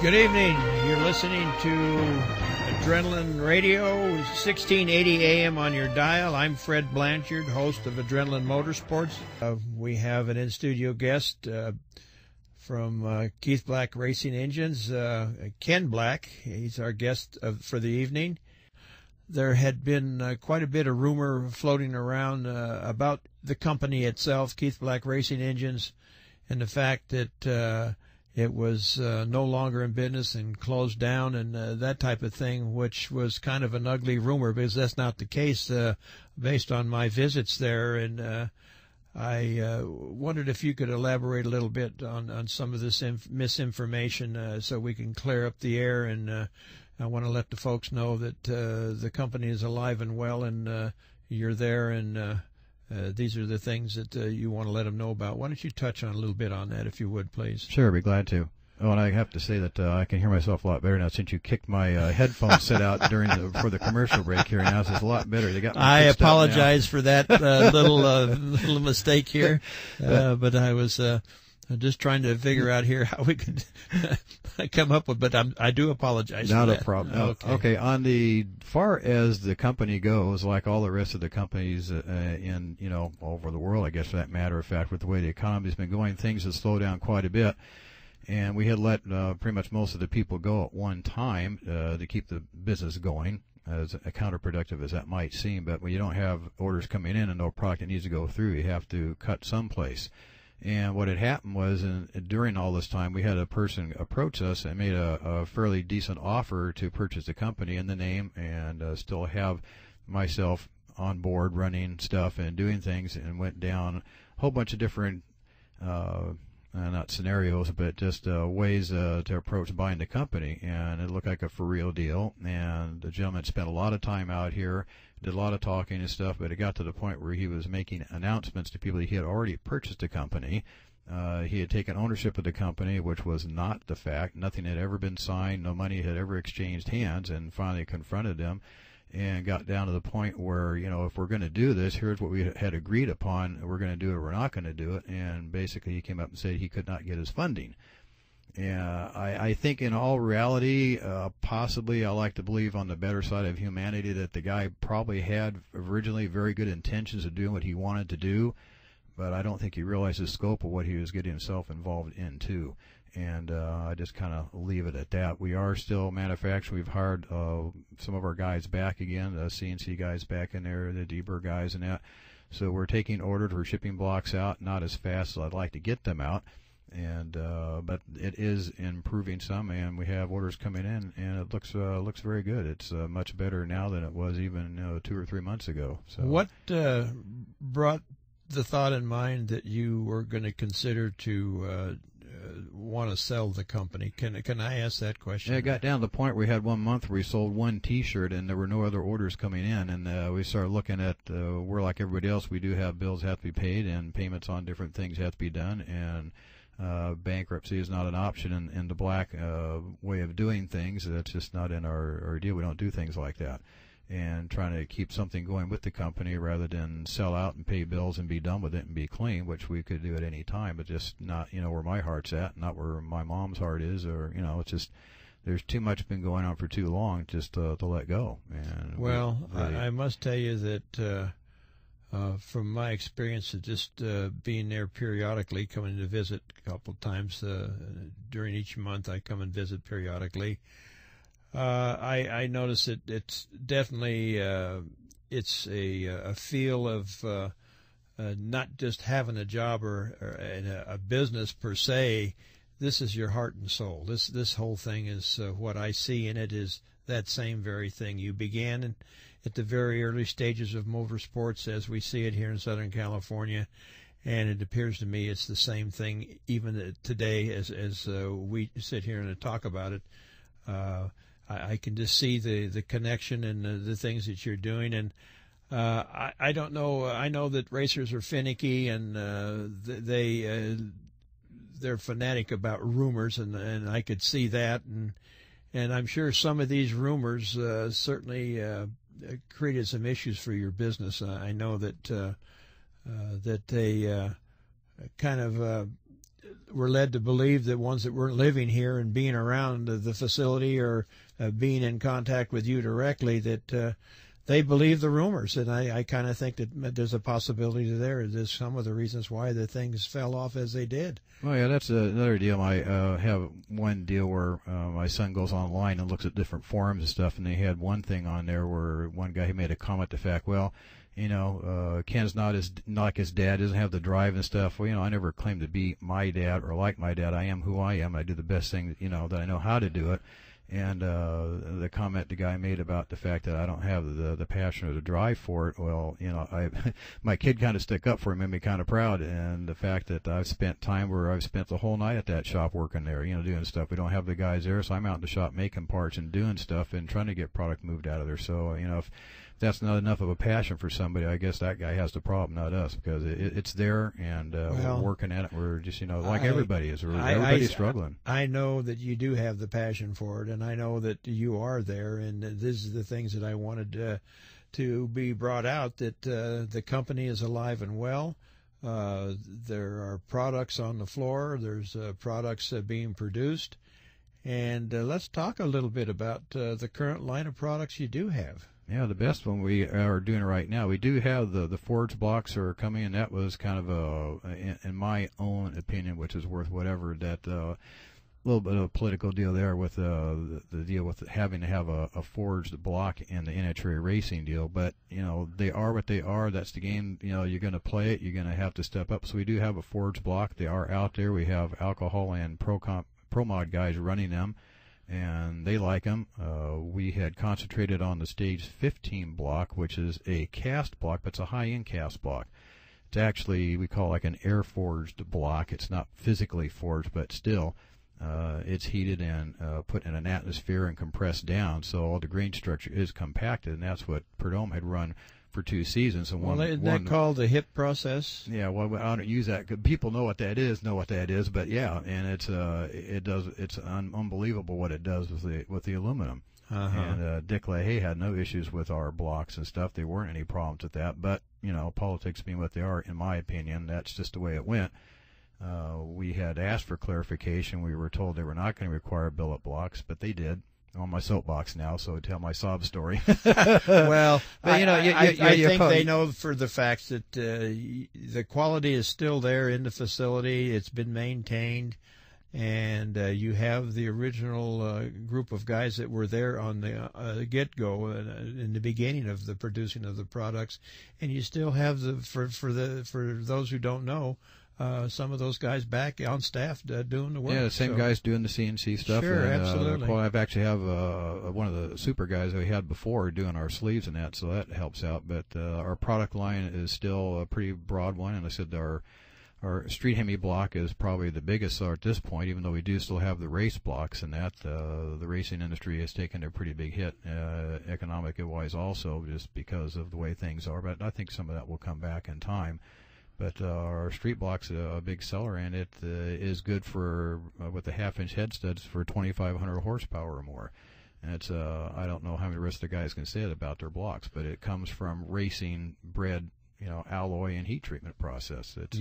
Good evening. You're listening to Adrenaline Radio, 1680 AM on your dial. I'm Fred Blanchard, host of Adrenaline Motorsports. We have an in-studio guest from Keith Black Racing Engines, Ken Black. He's our guest for the evening. There had been quite a bit of rumor floating around about the company itself, Keith Black Racing Engines, and the fact that it was no longer in business and closed down and that type of thing, which was kind of an ugly rumor because that's not the case based on my visits there. And I wondered if you could elaborate a little bit on some of this misinformation so we can clear up the air. And I want to let the folks know that the company is alive and well, and you're there, and these are the things that you want to let them know about. Why don't you touch on a little bit on that, if you would, please? Sure, I'd be glad to. Oh, and I have to say that I can hear myself a lot better now since you kicked my headphones set out for the commercial break here. Now it's a lot better. They got me I apologize for that little mistake here, but I was just trying to figure out here how we could come up with, but I do apologize. Not for a that. problem. Okay. On the far as the company goes, like all the rest of the companies in over the world, I guess for that matter of fact, with the way the economy's been going, things have slowed down quite a bit. And we had let pretty much most of the people go at one time to keep the business going, as counterproductive as that might seem. But when you don't have orders coming in and no product that needs to go through, you have to cut someplace. And what had happened was, during all this time, we had a person approach us and made a fairly decent offer to purchase the company in the name and still have myself on board running stuff and doing things, and went down a whole bunch of different not scenarios, but just ways to approach buying the company. And it looked like a for real deal. And the gentleman spent a lot of time out here, did a lot of talking and stuff, but it got to the point where he was making announcements to people that he had already purchased the company. He had taken ownership of the company, which was not the fact. Nothing had ever been signed. No money had ever exchanged hands, and finally confronted them and got down to the point where, if we're going to do this, here's what we had agreed upon. We're going to do it or we're not going to do it. And basically he came up and said he could not get his funding. And I think in all reality, possibly I like to believe on the better side of humanity that the guy probably had originally very good intentions of doing what he wanted to do, but I don't think he realized the scope of what he was getting himself involved into. And I just kind of leave it at that. We are still manufacturing. We've hired some of our guys back again, the CNC guys back in there, the Deber guys and that. So we're taking orders for shipping blocks out, not as fast as I'd like to get them out. And but it is improving some, and we have orders coming in, and it looks very good. It's much better now than it was even 2 or 3 months ago. So what brought the thought in mind that you were going to consider to want to sell the company? Can I ask that question? Yeah, it got down to the point where we had 1 month where we sold one T-shirt and there were no other orders coming in, and we started looking at we're like everybody else. We do have bills have to be paid and payments on different things have to be done, and bankruptcy is not an option in the Black way of doing things. That's just not in our deal. We don't do things like that. And trying to keep something going with the company rather than sell out and pay bills and be done with it and be clean, which we could do at any time, but just not where my heart's at, not where my mom's heart is, or it's just there's too much been going on for too long just to let go. And I must tell you that from my experience of just being there periodically, coming to visit a couple of times during each month, I come and visit periodically. I notice that it's definitely it's a feel of not just having a job or a business per se. This is your heart and soul. This whole thing is what I see in it is that same very thing. You began at the very early stages of motorsports as we see it here in Southern California, and it appears to me it's the same thing even today as we sit here and talk about it. I can just see the connection and the things that you're doing, and I don't know. I know that racers are finicky, and they're fanatic about rumors, and I could see that, and I'm sure some of these rumors certainly created some issues for your business. I know that they kind of were led to believe that ones that weren't living here and being around the facility or being in contact with you directly, that they believe the rumors. And I kind of think that there's a possibility there. There's some of the reasons why the things fell off as they did. Well, yeah, that's another deal. I have one deal where my son goes online and looks at different forums and stuff, and they had one thing on there where one guy made a comment to the fact, well, Ken's not like his dad, doesn't have the drive and stuff. Well, I never claimed to be my dad or like my dad. I am who I am. I do the best thing that I know how to do it. And the comment the guy made about the fact that I don't have the passion or the drive for it, well, my kid kind of stuck up for him, made me kind of proud. And the fact that I've spent time where I've spent the whole night at that shop working there, doing stuff. We don't have the guys there, so I'm out in the shop making parts and doing stuff and trying to get product moved out of there. So, if that's not enough of a passion for somebody, I guess that guy has the problem, not us, because it's there, and we're working at it. We're just, like everybody is. Everybody's struggling. I know that you do have the passion for it, and I know that you are there, and this is the things that I wanted to be brought out, that the company is alive and well. There are products on the floor. There's products being produced. And let's talk a little bit about the current line of products you do have. Yeah, the best one we are doing right now. We do have the forged blocks are coming, and that was kind of in my own opinion, which is worth whatever, that little bit of a political deal there with the deal with having to have a forged block in the NHRA racing deal. But they are what they are. That's the game. You're going to play it. You're going to have to step up. So we do have a forged block. They are out there. We have alcohol and pro mod guys running them, and they like them. We had concentrated on the Stage 15 block, which is a cast block, but it's a high-end cast block. It's actually, we call like an air-forged block. It's not physically forged, but still, it's heated and put in an atmosphere and compressed down, so all the grain structure is compacted, and that's what Prudhomme had run for 2 seasons. And isn't that called the HIP process? Yeah, well, I don't use that, 'cause people know what that is, but yeah, and it's unbelievable what it does with the aluminum. And Dick LaHaye had no issues with our blocks and stuff. There weren't any problems with that, but politics being what they are, in my opinion, that's just the way it went. We had asked for clarification. We were told they were not going to require billet blocks, but they did. I'm on my soapbox now, so I tell my sob story. Well, but, I think they know for the fact that the quality is still there in the facility. It's been maintained, and you have the original group of guys that were there on the get-go in the beginning of the producing of the products, and you still have for those who don't know. Some of those guys back on staff doing the work. Yeah, the same guys doing the CNC stuff. Sure, and, absolutely. Well, I've actually have one of the super guys that we had before doing our sleeves and that, so that helps out. But our product line is still a pretty broad one, and I said our street hemi block is probably the biggest seller at this point, even though we do still have the race blocks and that. The racing industry has taken a pretty big hit economic-wise also, just because of the way things are. But I think some of that will come back in time. But our street block's a big seller, and it is good for with the half-inch head studs for 2,500 horsepower or more. And it's I don't know how many rest of the guys can say it about their blocks, but it comes from racing bred alloy and heat treatment process. It's